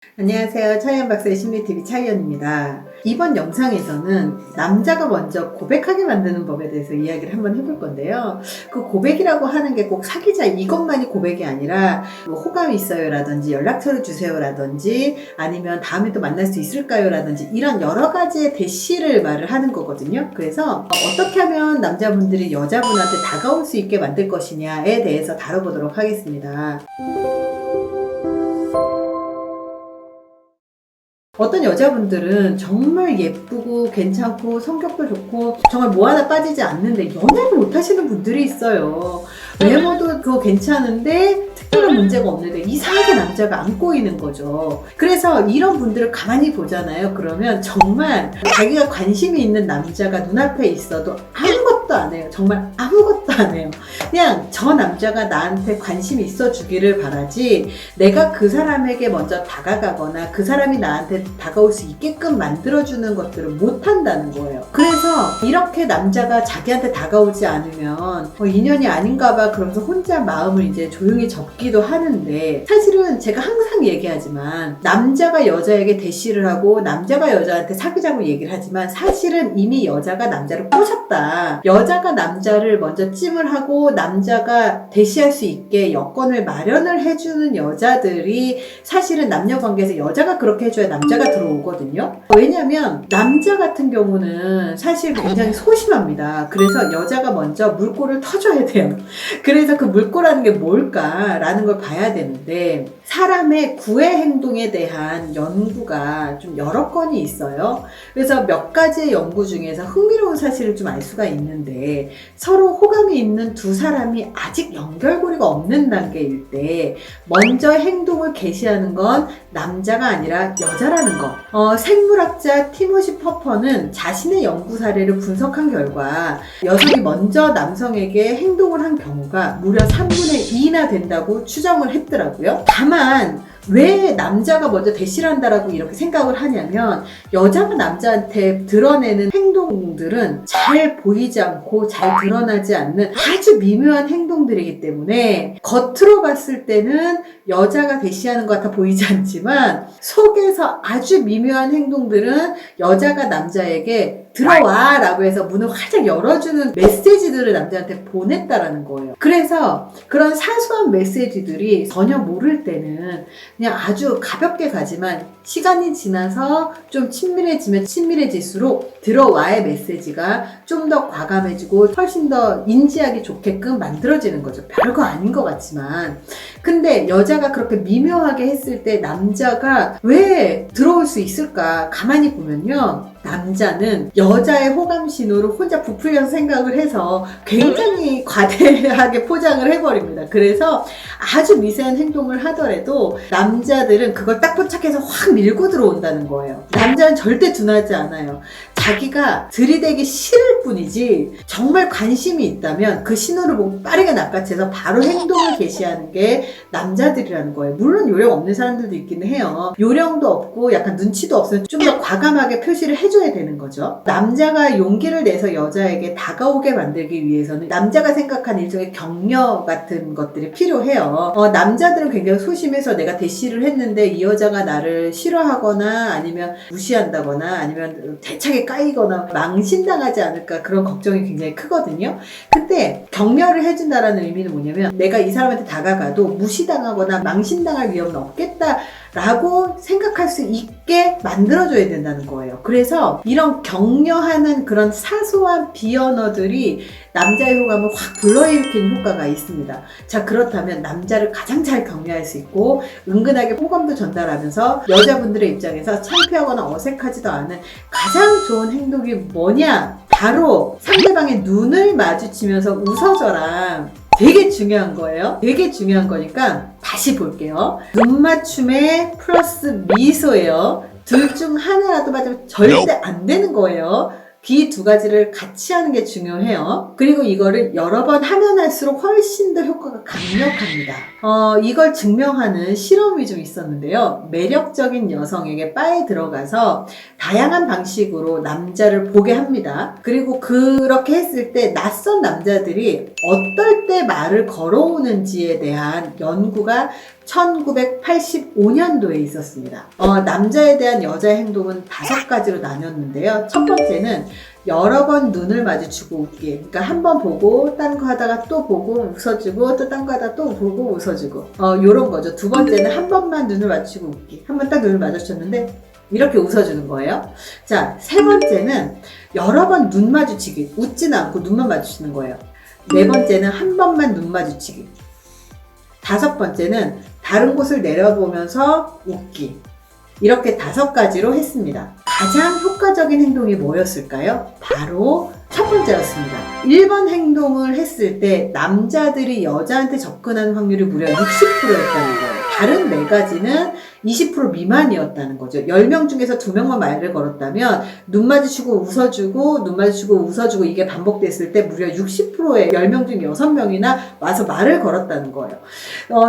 안녕하세요. 차이언 박사의 심리TV 차이언입니다. 이번 영상에서는 남자가 먼저 고백하게 만드는 법에 대해서 이야기를 한번 해볼 건데요. 그 고백이라고 하는 게 꼭 사귀자 이것만이 고백이 아니라 뭐 호감이 있어요 라든지 연락처를 주세요 라든지 아니면 다음에 또 만날 수 있을까요 라든지 이런 여러 가지의 대시를 말을 하는 거거든요. 그래서 어떻게 하면 남자분들이 여자분한테 다가올 수 있게 만들 것이냐에 대해서 다뤄보도록 하겠습니다. 어떤 여자분들은 정말 예쁘고 괜찮고 성격도 좋고 정말 뭐 하나 빠지지 않는데 연애를 못 하시는 분들이 있어요. 외모도 그거 괜찮은데 특별한 문제가 없는데 이상하게 남자가 안 꼬이는 거죠. 그래서 이런 분들을 가만히 보잖아요. 그러면 정말 자기가 관심이 있는 남자가 눈앞에 있어도 아무것도 안 해요. 정말 아무것도 안 해요. 그냥 저 남자가 나한테 관심이 있어 주기를 바라지 내가 그 사람에게 먼저 다가가거나 그 사람이 나한테 다가올 수 있게끔 만들어주는 것들을 못한다는 거예요. 그래서 이렇게 남자가 자기한테 다가오지 않으면 인연이 아닌가 봐 그러면서 혼자 마음을 이제 조용히 접기도 하는데, 사실은 제가 항상 얘기하지만 남자가 여자에게 대시를 하고 남자가 여자한테 사귀자고 얘기를 하지만 사실은 이미 여자가 남자를 꼬셨다. 여자가 남자를 먼저 찜을 하고 남자가 대시할 수 있게 여건을 마련을 해주는 여자들이 사실은 남녀관계에서 여자가 그렇게 해줘야 남자가 들어오거든요. 왜냐면 남자 같은 경우는 사실 굉장히 소심합니다. 그래서 여자가 먼저 물꼬를 터줘야 돼요. 그래서 그 물꼬라는 게 뭘까라는 걸 봐야 되는데, 사람의 구애 행동에 대한 연구가 좀 여러 건이 있어요. 그래서 몇 가지의 연구 중에서 흥미로운 사실을 좀 알 수가 있는데, 서로 호감이 있는 두 사람이 아직 연결고리가 없는 단계일 때 먼저 행동을 개시하는 건 남자가 아니라 여자라는 거. 생물학자 티모시 퍼퍼는 자신의 연구 사례를 분석한 결과 여성이 먼저 남성에게 행동을 한 경우가 무려 3분의 2나 된다고 추정을 했더라고요. 다만 왜 남자가 먼저 대시를 한다라고 이렇게 생각을 하냐면, 여자가 남자한테 드러내는 행동들은 잘 보이지 않고 잘 드러나지 않는 아주 미묘한 행동들이기 때문에 겉으로 봤을 때는 여자가 대시하는 것 같아 보이지 않지만 속에서 아주 미묘한 행동들은 여자가 남자에게 들어와 라고 해서 문을 활짝 열어주는 메시지들을 남자한테 보냈다라는 거예요. 그래서 그런 사소한 메시지들이 전혀 모를 때는 그냥 아주 가볍게 가지만 시간이 지나서 좀 친밀해지면 친밀해질수록 들어와의 메시지가 좀 더 과감해지고 훨씬 더 인지하기 좋게끔 만들어지는 거죠. 별거 아닌 것 같지만. 근데 여자가 그렇게 미묘하게 했을 때 남자가 왜 들어올 수 있을까? 가만히 보면요. 남자는 여자의 호감 신호를 혼자 부풀려서 생각을 해서 굉장히 과대하게 포장을 해버립니다. 그래서 아주 미세한 행동을 하더라도 남자들은 그걸 딱 포착해서 확 밀고 들어온다는 거예요. 남자는 절대 둔하지 않아요. 자기가 들이대기 싫을 뿐이지 정말 관심이 있다면 그 신호를 보고 빠르게 낚아채서 바로 행동을 개시하는 게 남자들이라는 거예요. 물론 요령 없는 사람들도 있기는 해요. 요령도 없고 약간 눈치도 없으면 좀 더 과감하게 표시를 해줘야 되는 거죠. 남자가 용기를 내서 여자에게 다가오게 만들기 위해서는 남자가 생각한 일종의 격려 같은 것들이 필요해요. 남자들은 굉장히 소심해서 내가 대시를 했는데 이 여자가 나를 싫어하거나 아니면 무시한다거나 아니면 대차게 까이거나 망신당하지 않을까 그런 걱정이 굉장히 크거든요. 근데 격려를 해준다라는 의미는 뭐냐면 내가 이 사람한테 다가가도 무시당하거나 망신당할 위험은 없겠다 라고 생각할 수 있게 만들어줘야 된다는 거예요. 그래서 이런 격려하는 그런 사소한 비언어들이 남자의 호감을 확 불러일으키는 효과가 있습니다. 자, 그렇다면 남자를 가장 잘 격려할 수 있고 은근하게 호감도 전달하면서 여자분들의 입장에서 창피하거나 어색하지도 않은 가장 좋은 행동이 뭐냐? 바로 상대방의 눈을 마주치면서 웃어줘라. 되게 중요한 거예요. 되게 중요한 거니까 다시 볼게요. 눈 맞춤에 플러스 미소예요. 둘 중 하나라도 맞으면 절대 안 되는 거예요. 이 두 가지를 같이 하는 게 중요해요. 그리고 이거를 여러 번 하면 할수록 훨씬 더 효과가 강력합니다. 이걸 증명하는 실험이 좀 있었는데요. 매력적인 여성에게 바에 들어가서 다양한 방식으로 남자를 보게 합니다. 그리고 그렇게 했을 때 낯선 남자들이 어떨 때 말을 걸어오는지에 대한 연구가 1985년도에 있었습니다. 남자에 대한 여자의 행동은 5가지로 나뉘었는데요. 첫 번째는 여러 번 눈을 마주치고 웃기. 그러니까 한 번 보고 딴 거 하다가 또 보고 웃어주고 또 딴 거 하다가 또 보고 웃어주고 요런 거죠. 두 번째는 한 번만 눈을 마주치고 웃기. 한 번 딱 눈을 마주쳤는데 이렇게 웃어주는 거예요. 자, 세 번째는 여러 번 눈 마주치기. 웃지는 않고 눈만 마주치는 거예요. 네 번째는 한 번만 눈 마주치기. 다섯 번째는 다른 곳을 내려보면서 웃기. 이렇게 5가지로 했습니다. 가장 효과적인 행동이 뭐였을까요? 바로 첫 번째였습니다. 1번 행동을 했을 때 남자들이 여자한테 접근하는 확률이 무려 60%였다는 거예요. 다른 4가지는 20% 미만이었다는 거죠. 10명 중에서 2명만 말을 걸었다면 눈 마주치고 웃어주고 눈 마주치고 웃어주고 이게 반복됐을 때 무려 60%의 10명 중 6명이나 와서 말을 걸었다는 거예요.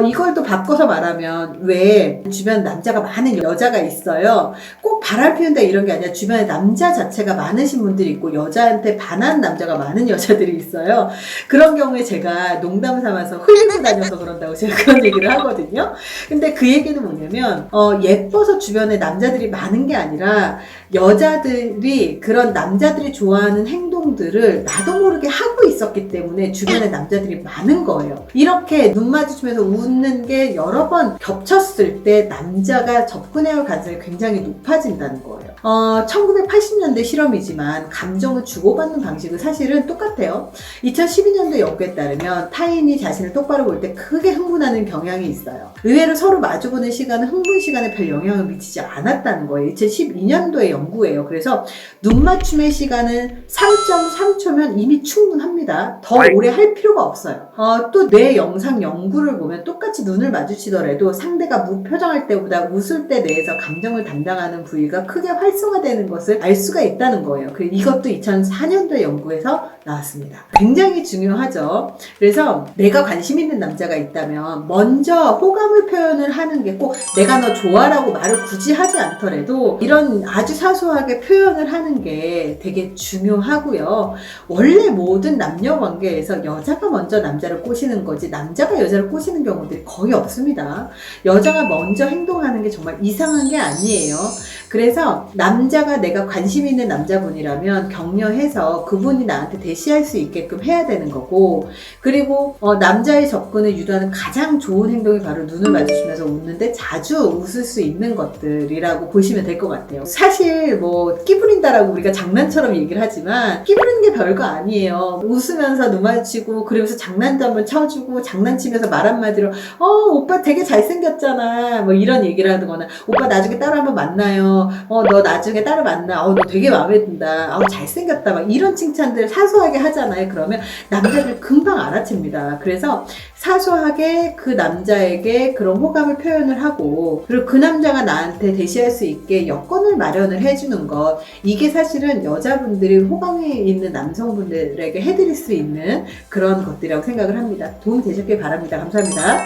이걸 또 바꿔서 말하면 왜 주변 남자가 많은 여자가 있어요. 꼭 바람 피운다 이런 게 아니라 주변에 남자 자체가 많으신 분들이 있고 여자한테 반한 남자가 많은 여자들이 있어요. 그런 경우에 제가 농담 삼아서 흘리고 다녀서 그런다고 제가 그런 얘기를 하거든요. 근데 그 얘기는 뭐냐면 예뻐서 주변에 남자들이 많은 게 아니라 여자들이 그런 남자들이 좋아하는 행동들을 나도 모르게 하고 있었기 때문에 주변에 남자들이 많은 거예요. 이렇게 눈 마주치면서 웃는 게 여러 번 겹쳤을 때 남자가 접근해올 가능성이 굉장히 높아진다는 거예요. 1980년대 실험이지만 감정을 주고받는 방식은 사실은 똑같아요. 2012년도 연구에 따르면 타인이 자신을 똑바로 볼 때 크게 흥분하는 경향이 있어요. 의외로 서로 마주보는 시간은 흥분 시간에 별 영향을 미치지 않았다는 거예요. 2012년도에 연구예요. 그래서 눈 맞춤의 시간은 3.3초면 이미 충분합니다. 더 오래 할 필요가 없어요. 또 뇌 영상 연구를 보면 똑같이 눈을 마주치더라도 상대가 무표정할 때보다 웃을 때 뇌에서 감정을 담당하는 부위가 크게 활성화되는 것을 알 수가 있다는 거예요. 그리고 이것도 2004년도에 연구에서 나왔습니다. 굉장히 중요하죠. 그래서 내가 관심 있는 남자가 있다면 먼저 호감을 표현을 하는 게 꼭 내가 너 좋아라고 말을 굳이 하지 않더라도 이런 아주 사소하게 표현을 하는 게 되게 중요하고요. 원래 모든 남녀 관계에서 여자가 먼저 남자를 꼬시는 거지 남자가 여자를 꼬시는 경우들이 거의 없습니다. 여자가 먼저 행동하는 게 정말 이상한 게 아니에요. 그래서 남자가 내가 관심 있는 남자분이라면 격려해서 그분이 나한테 대시할 수 있게끔 해야 되는 거고, 그리고 남자의 접근을 유도하는 가장 좋은 행동이 바로 눈을 마주치면서 웃는데 자주 웃을 수 있는 것들이라고 보시면 될 것 같아요. 사실 뭐 끼부린다라고 우리가 장난처럼 얘기를 하지만 끼부리는 게 별거 아니에요. 웃으면서 눈 마주치고 그러면서 장난도 한번 쳐주고 장난치면서 말 한마디로 오빠 되게 잘생겼잖아 뭐 이런 얘기를 하거나 오빠 나중에 따로 한번 만나요. 너 나중에 따로 만나. 너 되게 마음에 든다. 잘생겼다. 막 이런 칭찬들 사소하게 하잖아요. 그러면 남자들 금방 알아챕니다. 그래서 사소하게 그 남자에게 그런 호감을 표현을 하고 그리고 그 남자가 나한테 대시할 수 있게 여건을 마련을 해주는 것, 이게 사실은 여자분들이 호감이 있는 남성분들에게 해드릴 수 있는 그런 것들이라고 생각을 합니다. 도움이 되셨길 바랍니다. 감사합니다.